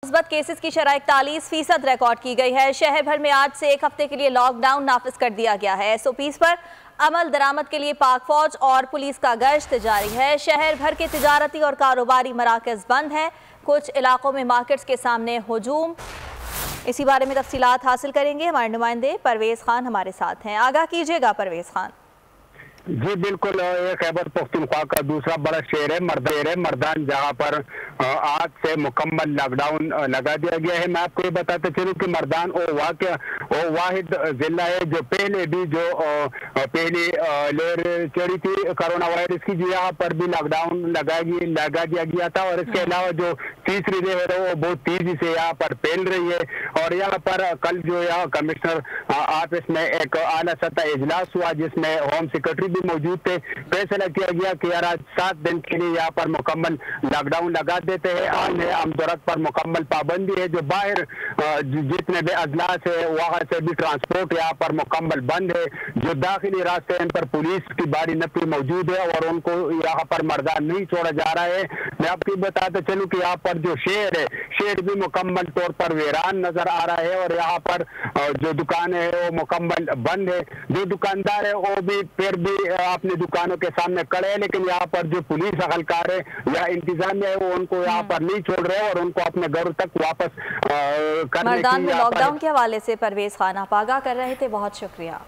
मुस्बत केसेस की शरह 41% रिकॉर्ड की गई है। शहर भर में आज से एक हफ्ते के लिए लॉकडाउन नाफिज कर दिया गया है। SOPs पर अमल दरामद के लिए पाक फौज और पुलिस का गश्त जारी है। शहर भर के तिजारती और कारोबारी मराकज बंद हैं। कुछ इलाकों में मार्केट्स के सामने हुजूम। इसी बारे में तफसीलात हासिल करेंगे, हमारे नुमाइंदे परवेज खान हमारे साथ हैं। आगाह कीजिएगा परवेज खान। जी बिल्कुल, ये खैबर पख्तूनख्वा का दूसरा बड़ा शहर है मर्दान, जहां पर आज से मुकम्मल लॉकडाउन लगा दिया गया है। मैं आपको ये बताते चलूं कि मर्दान वो वाहिद जिला है जो पहले भी पहली लहर चढ़ी थी कोरोना वायरस की, जो यहाँ पर भी लॉकडाउन लगा दिया गया था। और इसके अलावा जो तीसरी लहर है वो बहुत तेजी से यहाँ पर फैल रही है। और यहाँ पर कल जो यहाँ कमिश्नर ऑफिस में एक आला सतह इजलास हुआ, जिसमें होम सेक्रेटरी मौजूद थे। फैसला किया गया कि यार आज 7 दिन के लिए यहाँ पर मुकम्मल लॉकडाउन लगा देते हैं। आमदोरफ्त पर मुकम्मल पाबंदी है। जो बाहर जितने भी अजलास है वहाँ से भी ट्रांसपोर्ट यहाँ पर मुकम्मल बंद है। जो दाखिली रास्ते इन पर पुलिस की बारी नफरी मौजूद है और उनको यहाँ पर मर्दान नहीं छोड़ा जा रहा है। मैं आपको बताते चलूँ कि यहाँ पर जो शहर है, शहर भी मुकम्मल तौर पर वीरान नजर आ रहा है। और यहाँ पर जो दुकानें है वो मुकम्मल बंद है। जो दुकानदार है वो भी फिर भी अपनी दुकानों के सामने खड़े हैं, लेकिन यहाँ पर जो पुलिस अहलकार है या इंतजामिया है वो उनको यहाँ पर नहीं छोड़ रहे और उनको अपने घरों तक वापस करने की। लॉकडाउन के हवाले से परवेज खान आप आगाह कर रहे थे, बहुत शुक्रिया।